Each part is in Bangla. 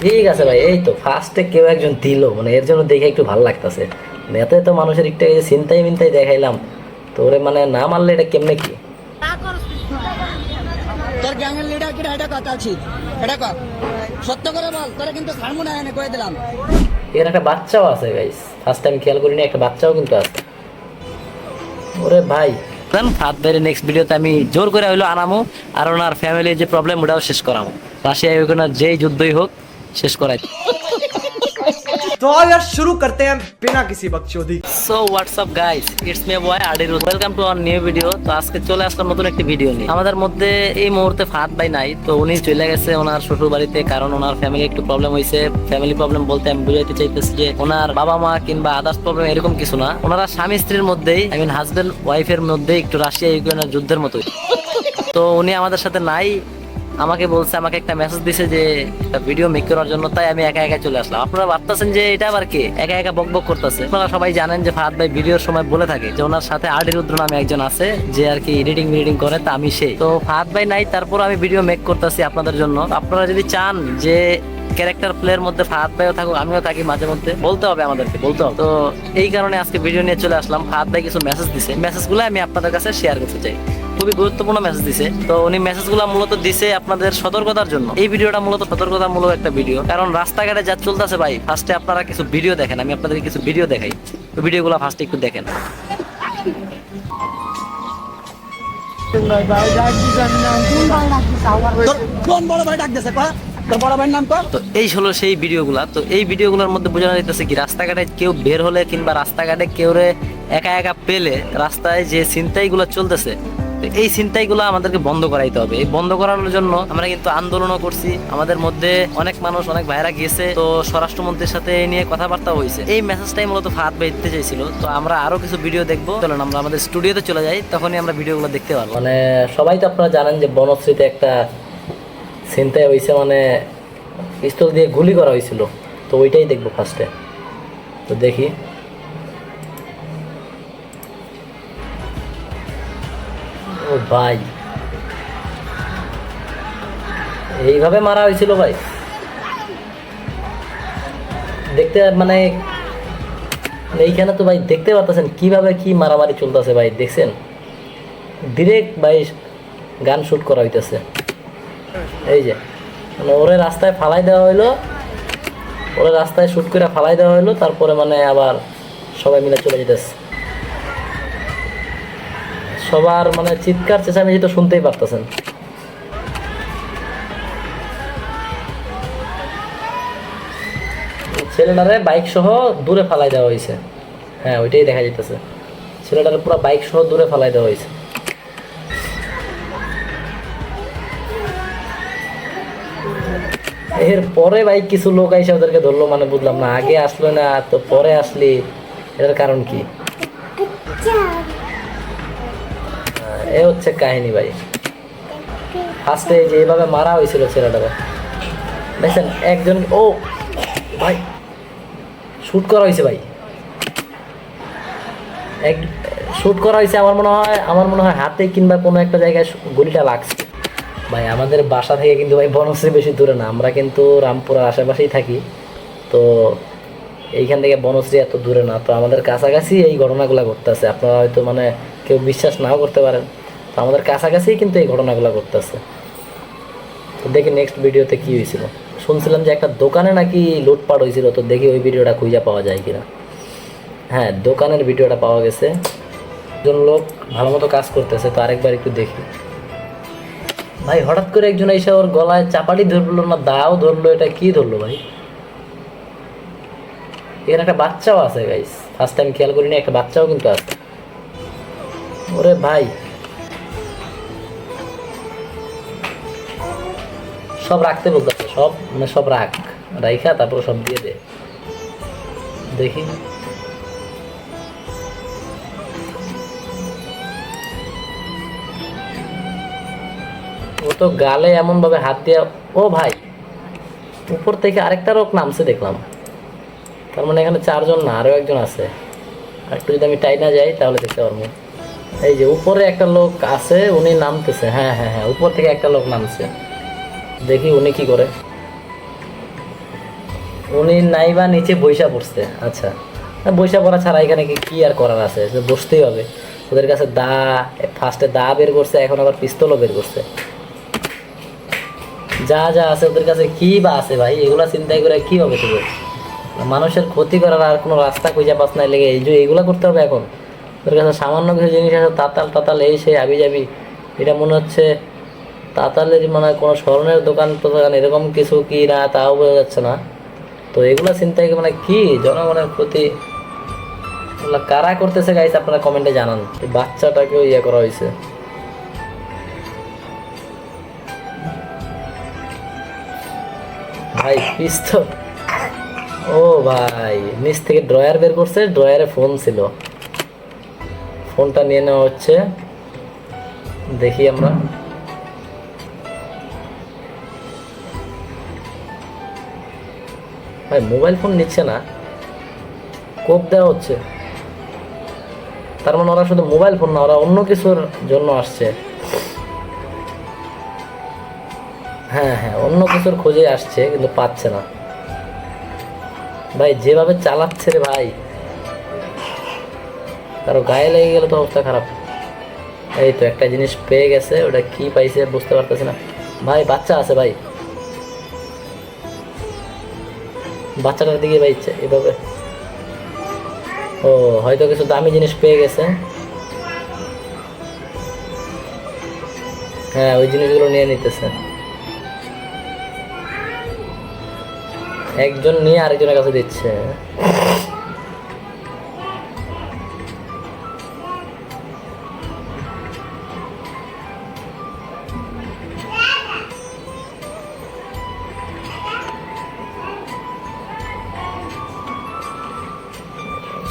ঠিক আছে ভাই, এই তো ফার্স্টে কেউ একজন দিল, মানে এর জন্য দেখে একটু ভালো লাগতেছে। মানে এত এত মানুষের একটা এই যে চিন্তাই মিন্তাই দেখাইলাম, তো ওরে মানে না মারলে এটা কেমনে কি। তোর গ্যাংয়ের লিডার কি এটা কথা আছি, এটা কর সত্য করে বল, তোরা কিন্তু ছাড়বো না, এনে কয়ে দিলাম। এর একটা বাচ্চাও আছে গাইস, ফার্স্ট টাইম খেয়াল করিনি, একটা বাচ্চাও কিন্তু আছে। ওরে ভাই, ফাত বাইরে নেক্সট ভিডিওতে আমি জোর করে হইলো আনামো, আর ওনার ফ্যামিলির যে প্রবলেম ওটাও শেষ করামো। রাশিয়া ইউক্রেনের যেই যুদ্ধই হোক শেষ করাই। तो यार शुरू करते हैं बिना किसी बकचोदी। So WhatsApp guys, it's me boy আডিরুজ, welcome to our new video. তো আজকে চলে আসলাম নতুন একটি ভিডিও নিয়ে। আমাদের মধ্যে এই মুহূর্তে ফাহাদ ভাই নাই, তো উনি চলে গেছে ওনার শ্বশুর বাড়িতে, কারণ ওনার ফ্যামিলি একটু প্রবলেম হয়েছে। ফ্যামিলি প্রবলেম বলতে আমি বুঝাইতে চাইতেছি যে ওনার বাবা মা কিংবা আদার্স প্রবলেম এরকম কিছু না, ওনারা স্বামী স্ত্রীর মধ্যেই, আই মিন হাজবেন্ড ওয়াইফের মধ্যে একটু রাশিয়া ইউক্রেনের যুদ্ধের মতোই। তো উনি আমাদের সাথে নাই, আমাকে বলছে, আমাকে একটা মেসেজ দিছে যে একটা ভিডিও মেক করার জন্য, তাই আমি একা একা চলে আসলাম। আপনারা ভাবতেছেন যে এটা আবার কে একা একা বক বক করতেছে। আপনারা সবাই জানেন যে ফাহাদ ভাই ভিডিওর সময় বলে থাকে যে ওনার সাথে আডিরুদ্র নামে একজন আছে যে আর কি এডিটিং করে, তা আমি সেই। তো ফাহাদ ভাই নাই, তারপর আমি ভিডিও মেক করতেছি আপনাদের জন্য। আপনারা যদি চান যে ক্যারেক্টার প্লের মধ্যে ফাহাদ ভাইও থাকুক, আমিও থাকি, মাঝে মধ্যে বলতে হবে, আমাদেরকে বলতে হবে। তো এই কারণে আজকে ভিডিও নিয়ে চলে আসলাম। ফাহাদ ভাই কিছু মেসেজ দিছে, মেসেজগুলো আমি আপনাদের কাছে শেয়ার করতে চাই। খুবই গুরুত্বপূর্ণ মেসেজ দিছে। তো উনি মেসেজগুলো মূলত দিছে আপনাদের সতর্কতার জন্য। এই ভিডিওটা মূলত সতর্কতামূলক একটা ভিডিও, কারণ রাস্তাঘাটে যা চলতেছে ভাই, ফার্স্টে আপনারা কিছু ভিডিও দেখেন, আমি আপনাদেরকে কিছু ভিডিও দেখাই। তো ভিডিওগুলো ফার্স্টে একটু দেখেন। কোন বড় ভাই ডাক দিছে, কয় তোর বড় ভাইয়ের নাম কর। তো এই হলো সেই ভিডিওগুলা। তো এই ভিডিওগুলোর মধ্যে বোঝানো যাইতেছে কি, রাস্তাঘাটে কেউ বের হলে কিংবা রাস্তাঘাটে কেউ একা একা পেলে, রাস্তায় যে ছিনতাইগুলো চলতেছে, তো এই ছিনতাইগুলো আমাদেরকে বন্ধ করাইতে হবে। এই বন্ধ করানোর জন্য আমরা কিন্তু আন্দোলনও করছি। আমাদের মধ্যে অনেক মানুষ, অনেক ভাইরা গিয়েছে, তো স্বরাষ্ট্রমন্ত্রীর সাথে এই নিয়ে কথাবার্তা হয়েছে। এই মেসেজটাই মূলত ফাহাদ ভাই দিতে চাইছিল। তো আমরা আরো কিছু ভিডিও দেখবো, চলেন আমরা আমাদের স্টুডিওতে চলে যাই, তখনই আমরা ভিডিওগুলো দেখতে পারবো। মানে সবাই তো আপনারা জানেন যে বনশ্রীতে একটা ছিনতাই হয়েছে, মানে পিস্তল দিয়ে গুলি করা হয়েছিল। তো ওইটাই দেখবো ফার্স্টে। তো দেখি। ও ভাই, এইভাবে মারা হয়েছিল ভাই, দেখতে মানে এইখানে তো ভাই দেখতে পারতেছেন কিভাবে কি মারামারি চলতেছে ভাই, দেখছেন? ডিরেক্ট ভাই গান শুট করা হইতেছে। এই যে মানে ওরে রাস্তায় ফালাই দেওয়া হইলো, ওরে রাস্তায় শুট করে ফালাই দেওয়া হইলো, তারপরে মানে আবার সবাই মিলে চলে যেতেছে। সবার মানে চিৎকার চেঁচামেচি তো শুনতেই পারতেছেন। ছেলেটারে বাইক সহ দূরে ফালাই দেওয়া হয়েছে। হ্যাঁ, ওইটাই দেখা যেতেছে, ছেলেটারে পুরো বাইক সহ দূরে ফালাই দেওয়া হয়েছে। এর পরে ভাই কিছু লোক আইসা ওদেরকে ধরলো, মানে বুঝলাম না, আগে আসলো না তো পরে আসলি, এটার কারণ কি? এ হচ্ছে কাহিনী ভাই। ফার্স্টে যে এইভাবে মারা হয়েছিল ছেলেটারে, দেখছেন একজন, ও ভাই শুট করা হয়েছে ভাই, এক শুট করা হয়েছে। আমার মনে হয় হাতে কিংবা কোনো একটা জায়গায় গুলিটা লাগছে ভাই। আমাদের বাসা থেকে কিন্তু ভাই বনশ্রী বেশি দূরে না, আমরা কিন্তু রামপুরার আশেপাশেই থাকি। তো এইখান থেকে বনশ্রী এত দূরে না, তো আমাদের কাছাকাছি এই ঘটনাগুলো ঘটতেছে। আপনারা হয়তো মানে কেউ বিশ্বাস নাও করতে পারেন, তো আমাদের কাছাকাছি কিন্তু এই ঘটনাগুলো ঘটতেছে। তো দেখি নেক্সট ভিডিওতে কি হয়েছিল। শুনছিলাম যে একটা দোকানে নাকি লুটপাট হয়েছিল, তো দেখি ওই ভিডিওটা খুঁজে পাওয়া যায় কিনা। হ্যাঁ, দোকানের ভিডিওটা পাওয়া গেছে। একজন লোক ভালো মতো কাজ করতেছে, তো আরেকবার একটু দেখি। ভাই হঠাৎ করে একজন এসে ওর গলায় চাপাটি ধরলো না দাও ধরলো, এটা কি ধরলো ভাই? এখানে একটা বাচ্চাও আছে গাইস, ফার্স্ট টাইম খেয়াল করিনি, একটা বাচ্চাও কিন্তু আছে। ওরে ভাই, সব রাখতে বলতেছে, সব মানে সব রাইখা তারপর সব দিয়ে দে। দেখি ও তো গালে এমন ভাবে হাত দিয়ে, ও ভাই উপর থেকে আরেকটা লোক নামছে দেখলাম। তার মানে এখানে চারজন না, আরো একজন আছে। আর একটু যদি আমি টাইনা যাই তাহলে দেখতে পারবো। এই যে উপরে একটা লোক আছে, উনি নামতেছে। হ্যাঁ হ্যাঁ হ্যাঁ, উপর থেকে একটা লোক নামছে, দেখি উনি কি করে। উনি নাইবা নিচে বইসা পড়ছে। আচ্ছা, বইসা পড়া ছাড়া এখানে কি আর করার আছে, বসতেই হবে। ওদের কাছে ফার্স্টে দা বের করছে, এখন আবার পিস্তলও বের করছে। যা যা আছে ওদের কাছে কি বা আছে ভাই, এগুলা চিন্তাই করে কি হবে তোদের? মানুষের ক্ষতি করার আর কোনো রাস্তা খুঁজে পাস না, লেগে এই যে এইগুলা করতে হবে এখন? ওদের কাছে সামান্য কিছু জিনিস আছে, তাতাল এই সেই আবি যাবি। এটা মনে হচ্ছে তাতালের মানে কোনো স্মরণের দোকান টোকান এরকম কিছু কি না তাও বোঝা যাচ্ছে না। তো এগুলা চিন্তাই মানে কি জনগণের ক্ষতি এগুলা কারা করতেছে গাইস, আপনারা কমেন্টে জানান। এই বাচ্চাটাকেও ইয়ে করা হয়েছে। ভাই পিস্তল, ও ভাই নিচ থেকে ড্রয়ার বের করছে, ড্রয়ারে ফোন ছিল, ফোনটা নিয়ে নেওয়া হচ্ছে। দেখি আমরা, ভাই মোবাইল ফোন নিচ্ছে না, কোপ দেওয়া হচ্ছে। তার মানে ওরা শুধু মোবাইল ফোন না, ওরা অন্য কিছুর জন্য আসছে। হ্যাঁ হ্যাঁ, অন্য কিছুর খোঁজে আসছে কিন্তু পাচ্ছে না। ভাই যেভাবে চালাচ্ছে রে ভাই, কারো গায়ে লেগে গেলে তো অবস্থা খারাপ। এই তো একটা জিনিস পেয়ে গেছে, ওটা কি পাইছে বুঝতে পারতেছে না। ভাই বাচ্চা আছে ভাই, বাচ্চাটার দিকে ভাই এভাবে, ও হয়তো কিছু দামি জিনিস পেয়ে গেছে। হ্যাঁ ওই জিনিসগুলো নিয়ে নিতেছে, একজন নিয়ে আরেকজনের কাছে দিচ্ছে।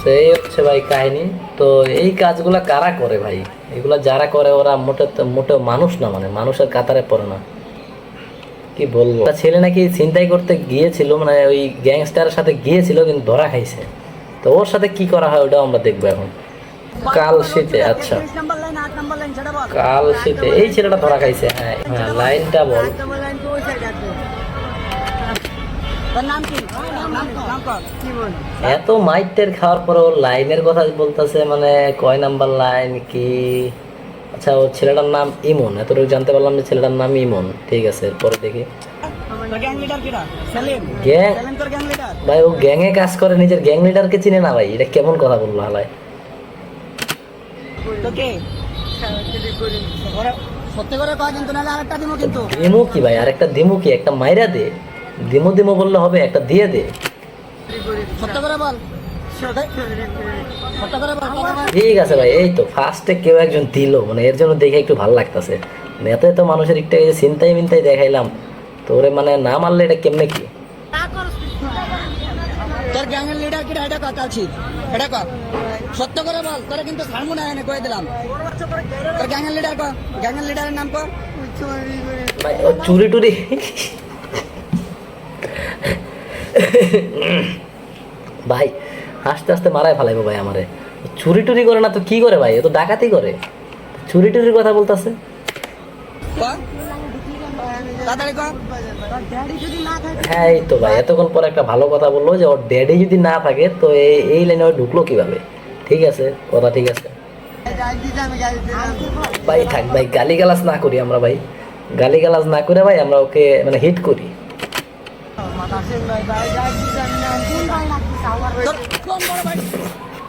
সেই হচ্ছে ভাই কাহিনী। তো এই কাজগুলা কারা করে ভাই? এগুলা যারা করে ওরা মোটেও মানুষ না, মানে মানুষের কাতারে পড়ে না। কি বলবো, ছেলে নাকি ছিনতাই করতে গিয়েছিল, মানে ওই গ্যাংস্টারের সাথে গিয়েছিল কিন্তু ধরা খাইছে। তো ওর সাথে কি করা হয় ওটাও আমরা দেখবো এখন। কাল শীতে, আচ্ছা কাল শীতে এই ছেলেটা ধরা খাইছে। হ্যাঁ হ্যাঁ, লাইনটা বল। এত মাইটের খাওয়ার পরে ওর লাইনের কথা বলতেছে, মানে কয় নাম্বার লাইন কি? আচ্ছা ওর ছেলেটার নাম ইমন, এতটুকু জানতে পারলাম যে ছেলেটার নাম ইমন। ঠিক আছে, এরপরে দেখি। ভাই ও গ্যাংয়ে কাজ করে, নিজের গ্যাং লিডারকে চিনে না ভাই, এটা কেমন কথা বললো হালায়? দিমু কি ভাই, আরেকটা দিমু কি? একটা মাইরা দে, দিমু বললে হবে, একটা দিয়ে দে। ঠিক আছে ভাই, এই তো ফার্স্টে কেউ একজন দিল, মানে এর জন্য দেখে একটু ভালো লাগতেছে। এত এত মানুষের একটা চিন্তাই মিন্তাই দেখাইলাম, তো ওরে মানে না মারলে এটা কেমনে কি? তোর গ্যাংয়ের লিডার কি এটা কথা আছি, এটা কর সত্য করে বল, তোরা কিন্তু ছাড়বো না, এনে কয়ে দিলাম। তোর গ্যাংয়ের লিডার কর, গ্যাংয়ের লিডারের নাম কর। ভাই ও চুরি টুরি ভাই আস্তে আস্তে মারাই ফেলাইবো ভাই আমারে। চুরি টুরি করে না তো কি করে ভাই? ও তো ডাকাতি করে, চুরি টুরির কথা বলতেছে। হ্যাঁ এই তো ভাই, এতক্ষণ পর একটা ভালো কথা বললো যে ওর ড্যাডি যদি না থাকে তো এই লাইনে ও ঢুকলো কিভাবে? ঠিক আছে, কথা ঠিক আছে ভাই, থাক ভাই, গালিগালাজ না করি আমরা ভাই, গালিগালাজ না করে ভাই আমরা ওকে মানে হিট করি।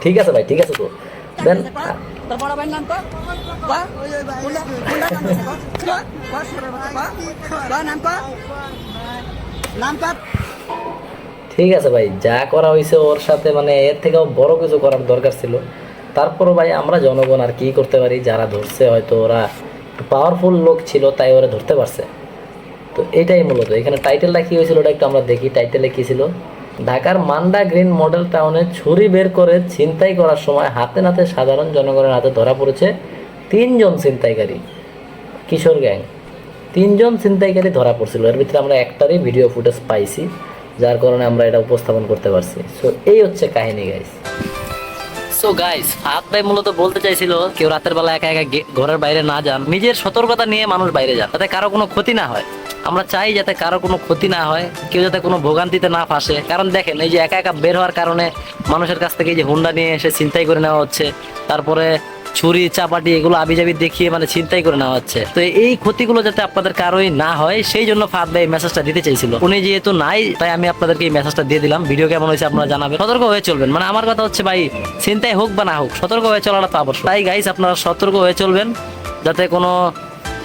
ঠিক আছে ভাই, ঠিক আছে। তো দেন ঠিক আছে ভাই, যা করা হয়েছে ওর সাথে মানে এর থেকেও বড় কিছু করার দরকার ছিল। তারপরও ভাই আমরা জনগণ আর কি করতে পারি? যারা ধরছে হয়তো ওরা পাওয়ারফুল লোক ছিল তাই ওরা ধরতে পারছে। তো এটাই মূলত এখানে টাইটেলটা কি হয়েছিল ওটা একটু আমরা দেখি। টাইটেলে কি ছিল? ঢাকার মান্ডা গ্রিন মডেল টাউনে ছুরি বের করে ছিনতাই করার সময় হাতে নাতে সাধারণ জনগণের হাতে ধরা পড়েছে 3 জন ছিনতাইকারী, কিশোর গ্যাং। 3 জন ছিনতাইকারী ধরা পড়ছিল, এর ভিতরে আমরা একটারই ভিডিও ফুটেজ পাইছি, যার কারণে আমরা এটা উপস্থাপন করতে পারছি। সো এই হচ্ছে কাহিনী গাইস। সো গাইস, ফাহাদ ভাই মূলত বলতে চাইছিল কেউ রাতের বেলা একা একা ঘরের বাইরে না যান, নিজের সতর্কতা নিয়ে মানুষ বাইরে যান, তাতে কারো কোনো ক্ষতি না হয়। আমরা চাই যাতে কারো কোনো ক্ষতি না হয়, কেউ যাতে কোনো ভোগান্তিতে না ফাঁসে। কারণ দেখেন এই যে একা একা বের হওয়ার কারণে মানুষের কাছ থেকে এই যে হুন্ডা নিয়ে এসে ছিনতাই করে নেওয়া হচ্ছে, তারপরে ছুরি চাপাটি এগুলো আবিজাবি দেখিয়ে মানে ছিনতাই করে নেওয়া হচ্ছে। তো এই ক্ষতিগুলো যাতে আপনাদের কারোই না হয় সেই জন্য ফাহাদ ভাই মেসেজটা দিতে চাইছিল। উনি যেহেতু নাই তাই আমি আপনাদেরকে এই মেসেজটা দিয়ে দিলাম। ভিডিও কেমন হয়েছে আপনারা জানাবেন, সতর্ক হয়ে চলবেন। মানে আমার কথা হচ্ছে ভাই, ছিনতাই হোক বা না হোক সতর্ক হয়ে চলাটা তো আবশ্যক। তাই গাইস আপনারা সতর্ক হয়ে চলবেন যাতে কোনো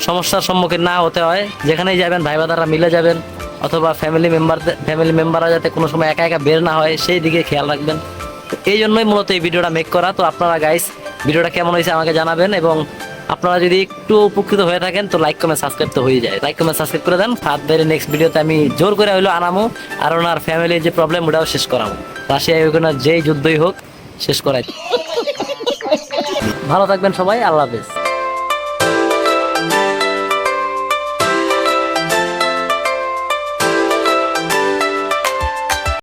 সমস্যার সম্মুখীন না হতে হয়। যেখানেই যাবেন ভাই বাদাররা মিলে যাবেন, অথবা ফ্যামিলি মেম্বাররা যাতে কোনো সময় একা একা বের না হয় সেই দিকে খেয়াল রাখবেন। তো এই জন্যই মূলত এই ভিডিওটা মেক করা। তো আপনারা গাইস ভিডিওটা কেমন হয়েছে আমাকে জানাবেন, এবং আপনারা যদি একটু উপকৃত হয়ে থাকেন তো লাইক কমেন্ট সাবস্ক্রাইব তো হয়ে যায়। লাইক কমেন্ট সাবস্ক্রাইব করে দেন। ফাহাদ ভাইয়ের নেক্সট ভিডিওতে আমি জোর করে হইলো আনামো, আর ওনার ফ্যামিলির যে প্রবলেম ওটাও শেষ করাবো। রাশিয়া ইউক্রেনের যেই যুদ্ধই হোক শেষ করাই। ভালো থাকবেন সবাই, আল্লাহ হাফেজ।